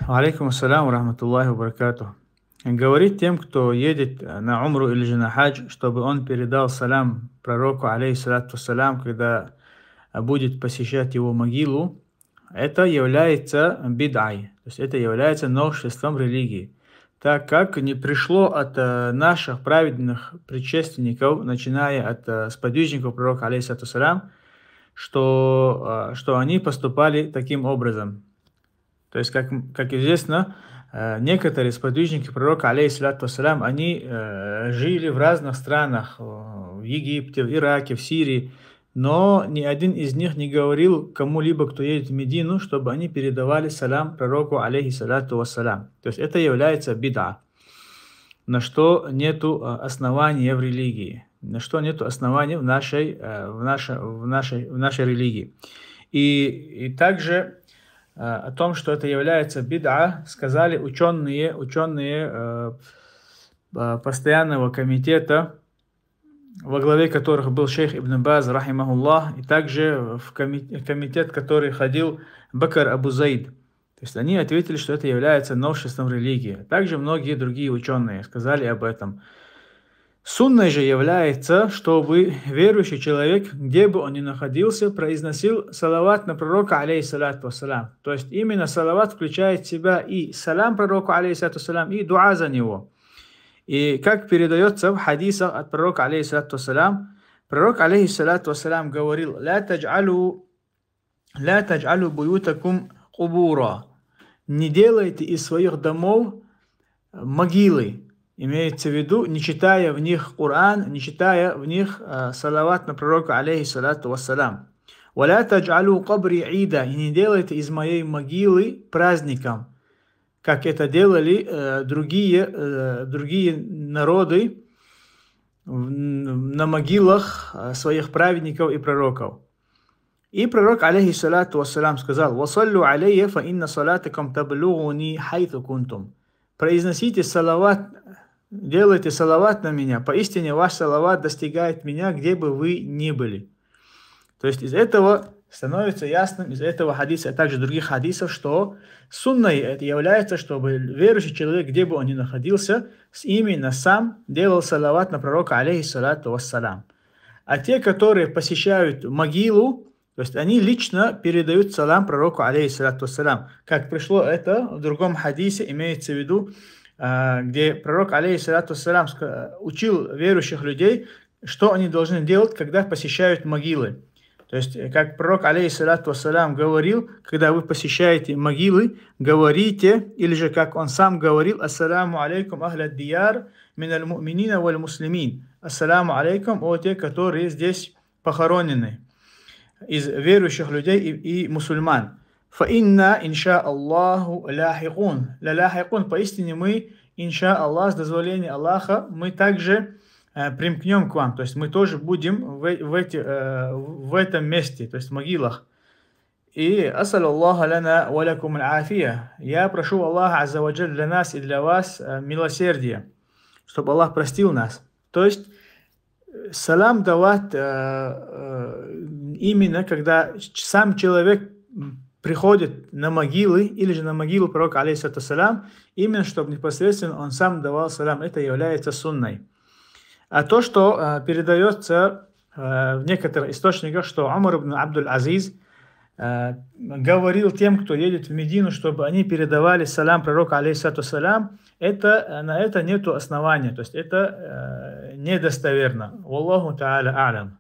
Алейкум ассаляму рахматуллахи ва баракатух. Говорит тем, кто едет на умру или же на хадж, чтобы он передал салам пророку, алейхиссалату вассалям, когда будет посещать его могилу, это является бид'ай, то есть это является новшеством религии, так как не пришло от наших праведных предшественников, начиная от сподвижников пророка, алейхиссалату вассалям, что они поступали таким образом. То есть, как известно, некоторые сподвижники пророка, алейхиссалату вассалям, они жили в разных странах, в Египте, в Ираке, в Сирии, но ни один из них не говорил кому-либо, кто едет в Медину, чтобы они передавали салам пророку, алейхиссалату вассалям. То есть это является бид'a, на что нету основания в религии, на что нету основания в нашей религии. И также о том, что это является бид'a, сказали ученые постоянного комитета, во главе которых был шейх Ибн Баз, рахимахуллах, и также в комитет, который ходил Бакр Абу Заид. То есть они ответили, что это является новшеством религии. Также многие другие ученые сказали об этом. Сунной же является, чтобы верующий человек, где бы он ни находился, произносил салават на пророка, алейхиссалату вассалям. То есть именно салават включает в себя и салам пророку, алейхиссалату вассалям, и дуа за него. И как передается в хадисах от пророка, алейхиссалату вассалям, пророк, алейхиссалату вассалям, говорил: «Ля тадж'алу буютакум кубура». Не делайте из своих домов могилы. Имеется в виду, не читая в них Коран, не читая в них салават на пророка, алейхиссалату вассалям. «Валя тадж'алу кабри ида». И не делайте из моей могилы праздником, как это делали другие народы на могилах своих праведников и пророков. И пророк, алейхиссалату вассалям, сказал: «Вассаллю алейя фа инна салатакам таблугуни хайту кунтум». Произносите салават, делайте салават на меня, поистине ваш салават достигает меня, где бы вы ни были. То есть из этого становится ясным, из этого хадиса, а также других хадисов, что сунной это является, чтобы верующий человек, где бы он ни находился, именно сам делал салават на пророка, алейхиссалату вассалям. А те, которые посещают могилу, то есть они лично передают салам пророку, алейхиссалату вассалям. Как пришло это в другом хадисе, имеется в виду, где пророк, алейхиссалату вассалям, учил верующих людей, что они должны делать, когда посещают могилы. То есть, как пророк, алейхиссалату вассалям, говорил, когда вы посещаете могилы, говорите, или же как он сам говорил: «Ассаламу алейкум ахля дияр миналь му'минина валь муслимин». «Ассаламу алейкум», о те, которые здесь похоронены из верующих людей и мусульман. «Фа инна инша Аллаху ляхикун». Поистине мы, инша Аллах, с дозволения Аллаха, мы также примкнем к вам. То есть мы тоже будем в этом месте, то есть в могилах. И асалю Аллаха лана ва лакум аль-афия. Я прошу Аллаха азза ва джаль для нас и для вас милосердие, чтобы Аллах простил нас. То есть салам давать именно когда сам человек приходит на могилы или же на могилу пророка, алейхиссалату вассалям, именно чтобы непосредственно он сам давал салам, это является сунной. А то, что передается в некоторых источниках, что Умар ибн Абдуль-Азиз говорил тем, кто едет в Медину, чтобы они передавали салам пророка, алейхиссалату вассалям, на это нету основания, то есть это недостоверно. Валлаху та'аля а'лям.